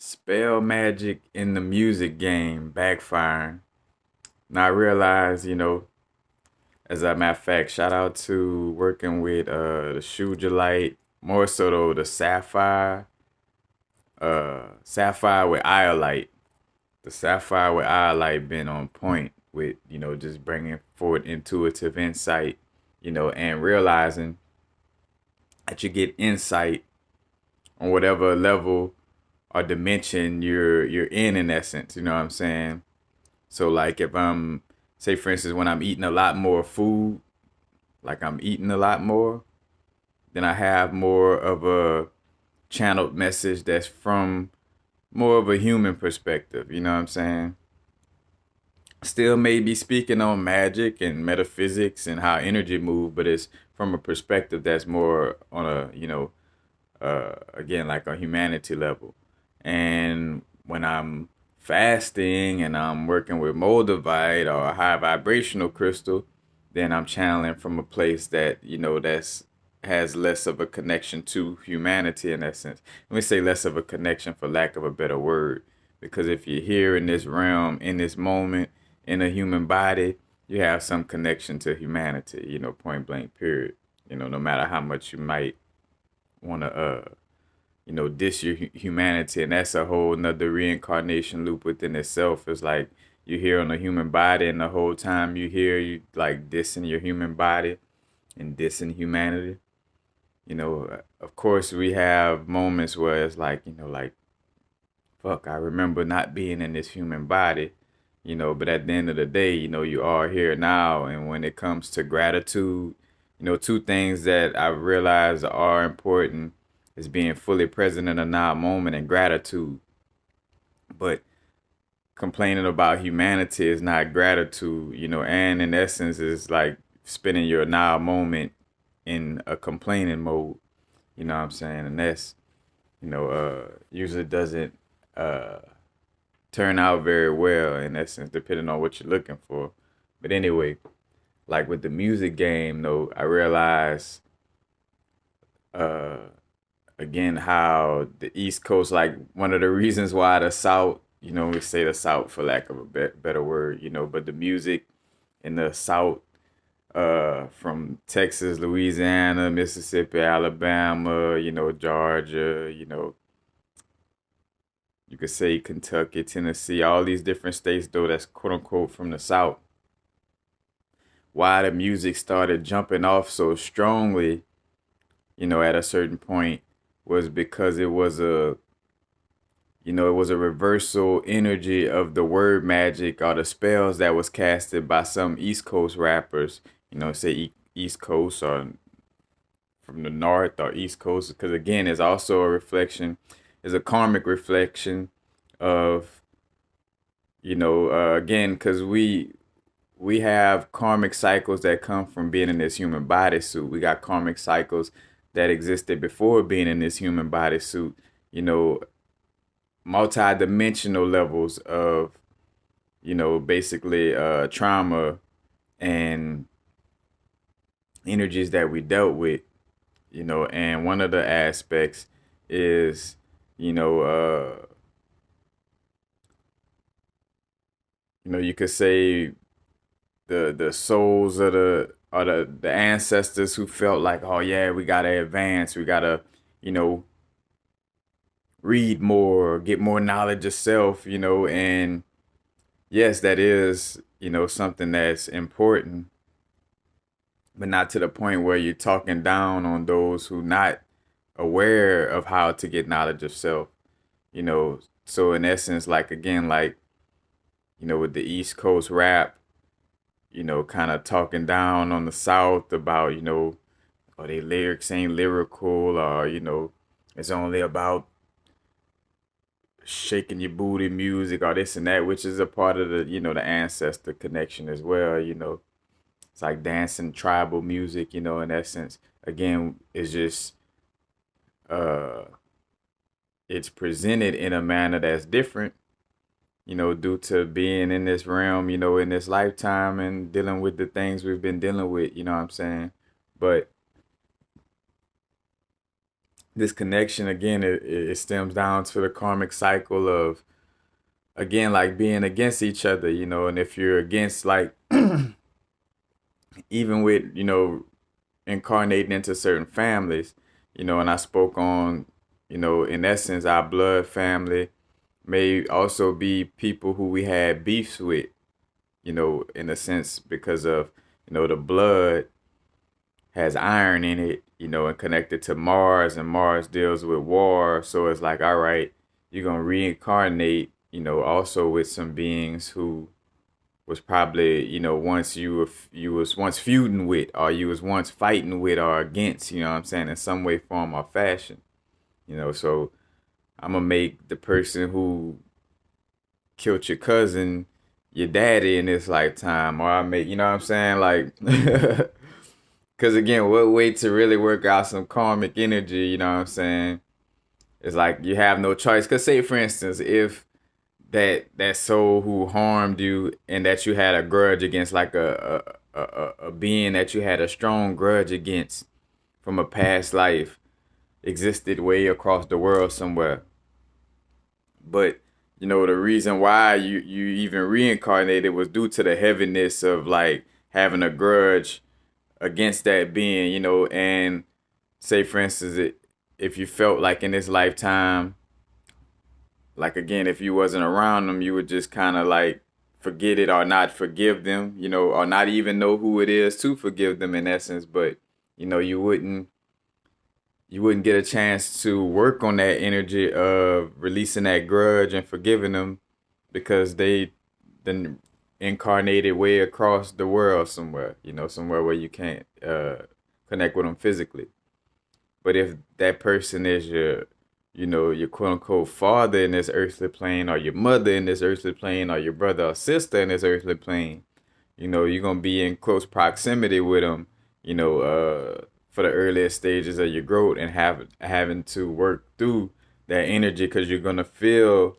Spell magic in the music game backfiring. Now I realize, as a matter of fact, shout out to working with the Light, more so though the Sapphire with Iolite. The Sapphire with Iolite been on point with, just bringing forward intuitive insight, and realizing that you get insight on whatever level or dimension you're in essence, you know what I'm saying? So like if I'm say for instance when I'm eating a lot more food, like I'm eating a lot more, then I have more of a channeled message that's from more of a human perspective, you know what I'm saying? Still may be speaking on magic and metaphysics and how energy move, but it's from a perspective that's more on a, again, like a humanity level. And when I'm fasting and I'm working with moldavite or a high vibrational crystal, then I'm channeling from a place that, that's has less of a connection to humanity in essence. Let me say less of a connection for lack of a better word. Because if you're here in this realm, in this moment, in a human body, you have some connection to humanity, point blank, period. No matter how much you might want to diss your humanity, and that's a whole nother reincarnation loop within itself. It's like you're here on a human body, and the whole time you here, you like dissing your human body and dissing humanity. Of course, we have moments where it's like, like, fuck, I remember not being in this human body, but at the end of the day, you are here now. And when it comes to gratitude, two things that I realize are important is being fully present in the now moment and gratitude. But complaining about humanity is not gratitude, and in essence is like spending your now moment in a complaining mode, you know what I'm saying? And that's, usually doesn't uh turn out very well in essence, depending on what you're looking for. But anyway, like with the music game though, I realized uh again how the East Coast, like one of the reasons why the South, we say the South for lack of a better word, but the music in the South, from Texas, Louisiana, Mississippi, Alabama, Georgia, you could say Kentucky, Tennessee, all these different states though that's quote unquote from the South. Why the music started jumping off so strongly, at a certain point was because it was a reversal energy of the word magic or the spells that was casted by some East Coast rappers, say East Coast or from the North or East Coast, because again, it's also a reflection, is a karmic reflection of, again, because we have karmic cycles that come from being in this human bodysuit. We got karmic cycles that existed before being in this human bodysuit, multi-dimensional levels of, basically trauma and energies that we dealt with, and one of the aspects is, you could say the souls of the ancestors who felt like, oh yeah, we gotta advance, we gotta, you know, read more, get more knowledge of self, and yes, that is, something that's important, but not to the point where you're talking down on those who not aware of how to get knowledge of self, you know. So in essence, like again, like, with the East Coast rap, kind of talking down on the South about, or their lyrics ain't lyrical, or, it's only about shaking your booty music or this and that, which is a part of the, the ancestor connection as well, It's like dancing tribal music, in essence. Again, it's just uh it's presented in a manner that's different, due to being in this realm, in this lifetime and dealing with the things we've been dealing with, you know what I'm saying? But this connection again, it stems down to the karmic cycle of, again, like being against each other, and if you're against, like, even with, incarnating into certain families, and I spoke on, in essence, our blood family may also be people who we had beefs with, in a sense, because of, the blood has iron in it, and connected to Mars, and Mars deals with war. So it's like, all right, you're gonna reincarnate, also with some beings who was probably, once you was once feuding with, or you was once fighting with or against, what I'm saying, in some way, form, or fashion. So I'm gonna make the person who killed your cousin your daddy in this lifetime, or I make, what I'm saying, like, because again, what way to really work out some karmic energy, what I'm saying? It's like you have no choice. Because say, for instance, if that soul who harmed you and that you had a grudge against, like a being that you had a strong grudge against from a past life, existed way across the world somewhere. But the reason why you even reincarnated was due to the heaviness of, like, having a grudge against that being, and say, for instance, if you felt like in this lifetime, like, again, if you wasn't around them, you would just kind of like forget it or not forgive them, or not even know who it is to forgive them, in essence. But you wouldn't get a chance to work on that energy of releasing that grudge and forgiving them, because they then incarnated way across the world somewhere, somewhere where you can't connect with them physically. But if that person is your quote unquote father in this earthly plane, or your mother in this earthly plane, or your brother or sister in this earthly plane, you're going to be in close proximity with them, for the earliest stages of your growth, and having to work through that energy, because you're going to feel,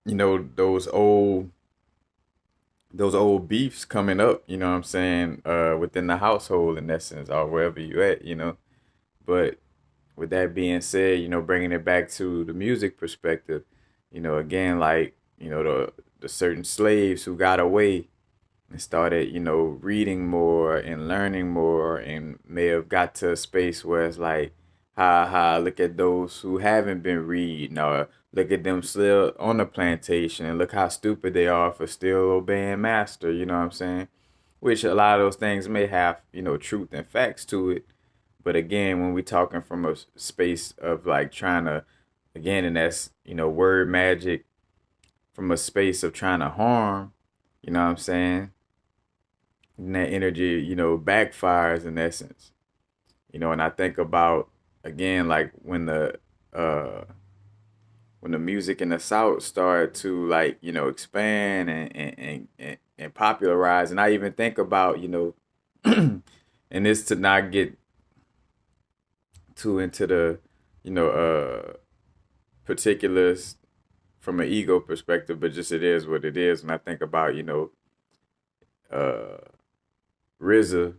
those old beefs coming up, what I'm saying, within the household, in essence, or wherever you at. But with that being said, bringing it back to the music perspective, again, like, the certain slaves who got away and started, reading more and learning more, and may have got to a space where it's like, look at those who haven't been reading, or look at them still on the plantation, and look how stupid they are for still obeying master, you know what I'm saying? Which a lot of those things may have, truth and facts to it. But again, when we talking from a space of, like, trying to, again, and that's, word magic, from a space of trying to harm, you know what I'm saying? And that energy, backfires, in essence. And I think about, again, like, uh when the music in the South started to, like, expand and popularize. And I even think about, and this to not get too into the, particulars from an ego perspective, but just it is what it is. When I think about, uh, RZA,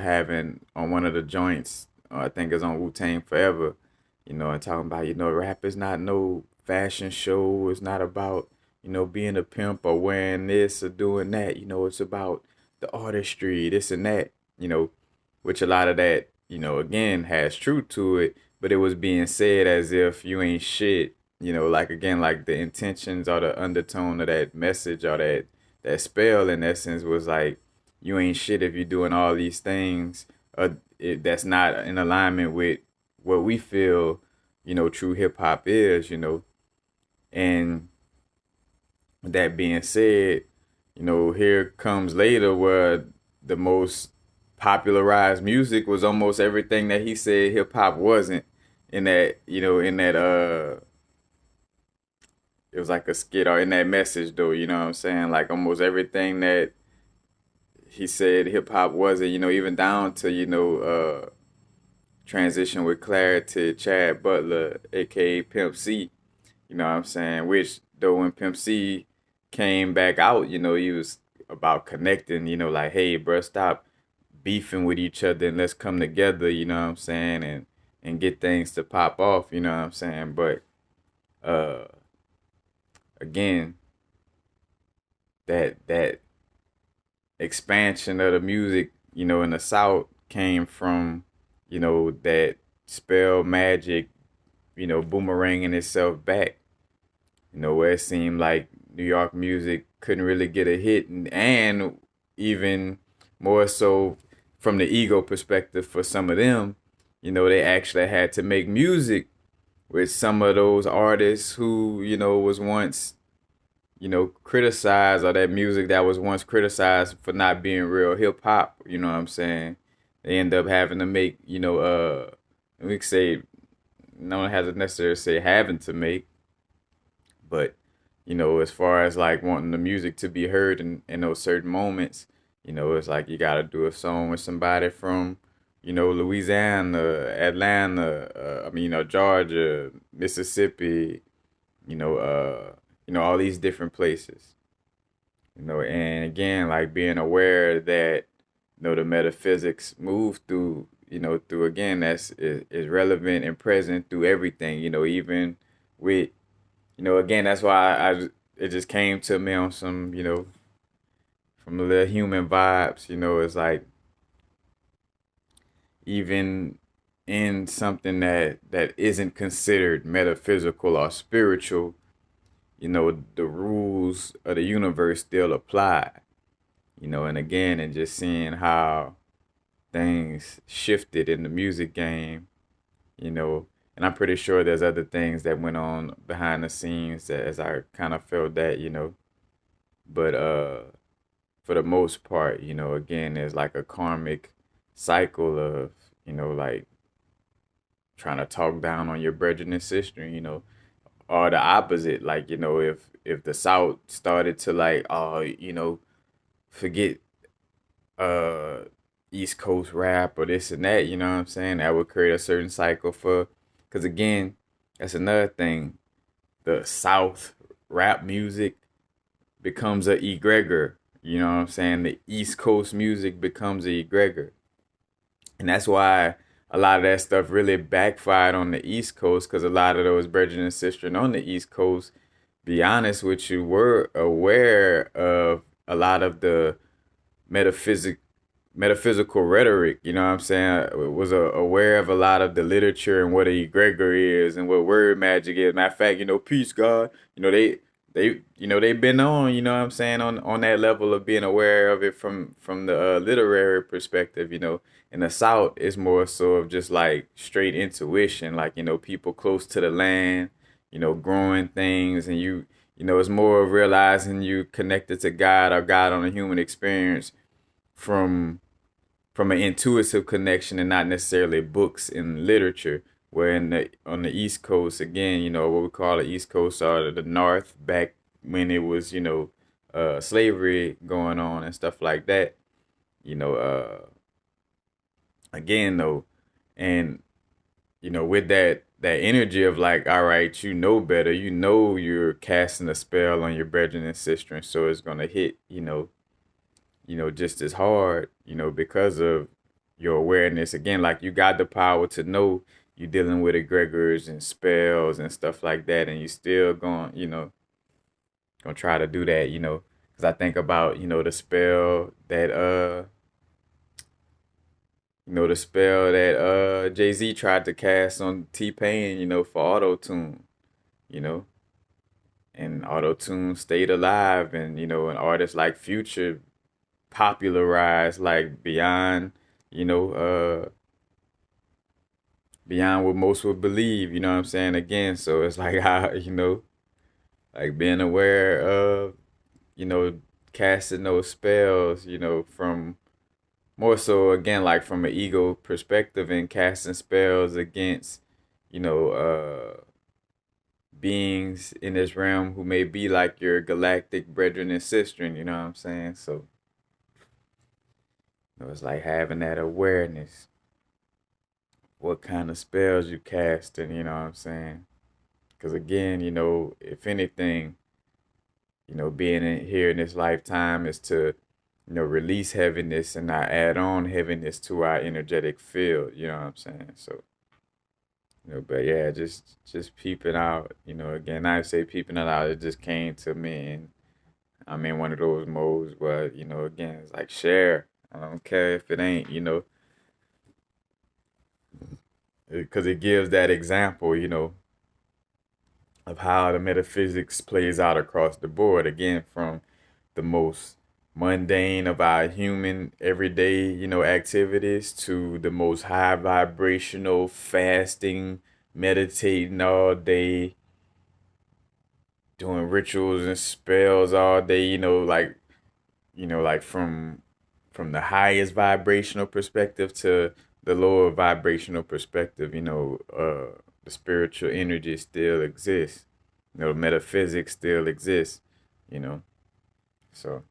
having on one of the joints, I think it's on Wu-Tang Forever, and talking about, rap is not no fashion show. It's not about, being a pimp or wearing this or doing that. It's about the artistry, this and that, which a lot of that, again, has truth to it, but it was being said as if you ain't shit, like, again, like the intentions or the undertone of that message, or that spell, in essence, was like, you ain't shit if you're doing all these things that's not in alignment with what we feel, true hip hop is, and with that being said, here comes later where the most popularized music was almost everything that he said hip hop wasn't. In that, it was like a skit, or in that message, though, you know what I'm saying? Like, almost everything that he said hip hop wasn't, even down to, transition with Clarity, Chad Butler, aka Pimp C. You know what I'm saying? Which, though, when Pimp C came back out, he was about connecting, like, hey, bro, stop beefing with each other, and let's come together, you know what I'm saying, and get things to pop off, you know what I'm saying. But uh again, that expansion of the music, you know, in the South came from, you know, that spell magic, you know, boomeranging itself back. You know, where it seemed like New York music couldn't really get a hit, and even more so from the ego perspective for some of them, you know, they actually had to make music with some of those artists who, you know, was once, you know, criticized, or that music that was once criticized for not being real hip hop, you know what I'm saying? They end up having to make, you know, we could say, no one has to necessarily say having to make, but, you know, as far as like wanting the music to be heard in those certain moments, you know, it's like you got to do a song with somebody from, you know, Louisiana, Atlanta, I mean, you know, Georgia, Mississippi, you know, all these different places, you know, and again, like being aware that, you know, the metaphysics move through, you know, through again, is relevant and present through everything, you know, even with, you know, again, that's why it just came to me on some, you know, from the little human vibes, you know, it's like even in something that isn't considered metaphysical or spiritual, you know, the rules of the universe still apply, you know, and again, and just seeing how things shifted in the music game, you know, and I'm pretty sure there's other things that went on behind the scenes that, as I kind of felt that, you know, but for the most part, you know, again, there's like a karmic cycle of, you know, like trying to talk down on your brethren and sister, you know, or the opposite, like, you know, if the South started to like, oh, you know, forget uh East Coast rap or this and that, you know what I'm saying? That would create a certain cycle for, because again, that's another thing. The South rap music becomes a egregor, you know what I'm saying? The East Coast music becomes a egregor. And that's why a lot of that stuff really backfired on the East Coast, because a lot of those brethren and sisters on the East Coast, be honest with you, were aware of a lot of the metaphysical rhetoric, you know what I'm saying? Was aware of a lot of the literature and what a egregor is and what word magic is. Matter of fact, you know, peace, God, you know, you know, they've been on, you know what I'm saying, on that level of being aware of it from the literary perspective, you know. In the South, it's more so of just like straight intuition, like, you know, people close to the land, you know, growing things, and you know, it's more of realizing you connected to God or God on a human experience from an intuitive connection and not necessarily books and literature. Where on the East Coast, again, you know, what we call the East Coast or the North, back when it was, you know, slavery going on and stuff like that, you know, again though, and you know, with that energy of like, all right, you know better, you know, you're casting a spell on your brethren and sister, and so it's gonna hit, you know, just as hard, you know, because of your awareness. Again, like you got the power to know you're dealing with egregors and spells and stuff like that, and you still going, you know, gonna try to do that, you know, because I think about, you know, the spell that Jay-Z tried to cast on T-Pain, you know, for auto tune, you know, and auto tune stayed alive, and you know, an artist like Future popularized like beyond, you know, beyond what most would believe, you know what I'm saying? Again, so it's like how, you know, like being aware of, you know, casting those spells, you know, from more so again like from an ego perspective, and casting spells against, you know, beings in this realm who may be like your galactic brethren and sister, you know what I'm saying? So it's like having that awareness, what kind of spells you casting, you know what I'm saying? Because again, you know, if anything, you know, being in here in this lifetime is to, release heaviness and not add on heaviness to our energetic field. You know what I'm saying? So, but yeah, just peeping out. Again, I say peeping it out. It just came to me, and I'm in one of those modes where again, it's like share. I don't care if it ain't, because it gives that example, of how the metaphysics plays out across the board. Again, from the most mundane of our human everyday, activities to the most high vibrational fasting, meditating all day, doing rituals and spells all day, like from the highest vibrational perspective to the lower vibrational perspective, the spiritual energy still exists. Metaphysics still exists, you know. So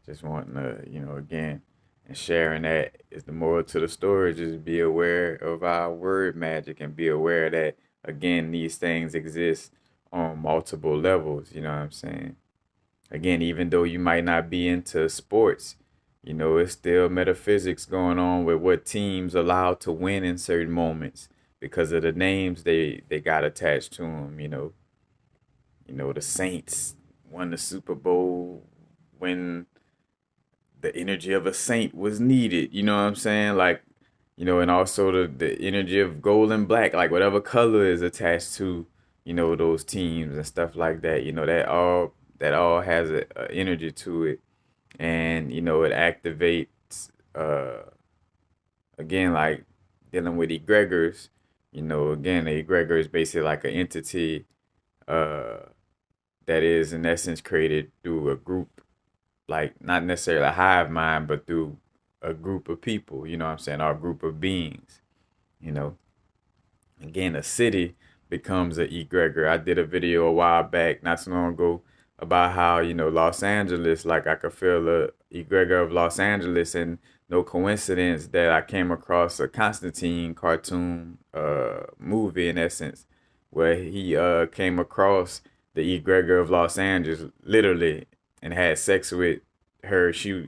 just wanting to, again, and sharing that is the moral to the story. Just be aware of our word magic and be aware that, again, these things exist on multiple levels. You know what I'm saying? Again, even though you might not be into sports, it's still metaphysics going on with what teams allowed to win in certain moments because of the names they got attached to them. The Saints won the Super Bowl when the energy of a saint was needed. You know what I'm saying? Like, and also the energy of gold and black, like whatever color is attached to, those teams and stuff like that. That all has a energy to it, and it activates. Again, like dealing with egregors. Again, the egregor is basically like an entity uh, that is in essence created through a group, like not necessarily a hive mind, but through a group of people. You know what I'm saying? Or a group of beings. You know, Again, a city becomes an egregor. I did a video a while back, not so long ago, about how, Los Angeles, like I could feel the egregor of Los Angeles, and no coincidence that I came across a Constantine cartoon movie, in essence, where he came across the egregor of Los Angeles, literally, and had sex with her. She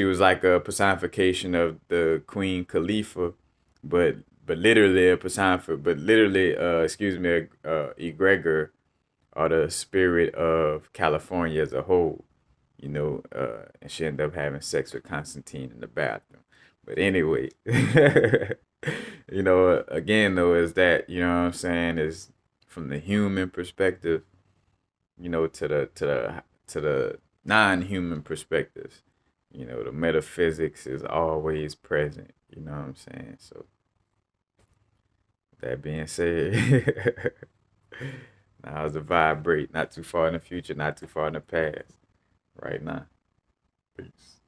was like a personification of the Queen Khalifa, but literally a excuse me, egregor, or the spirit of California as a whole. And she ended up having sex with Constantine in the bathroom. But anyway, again though, is that, what I'm saying, is from the human perspective, to the non-human perspectives. The metaphysics is always present. You know what I'm saying? So that being said, now is to vibrate, not too far in the future, not too far in the past, right now. Peace.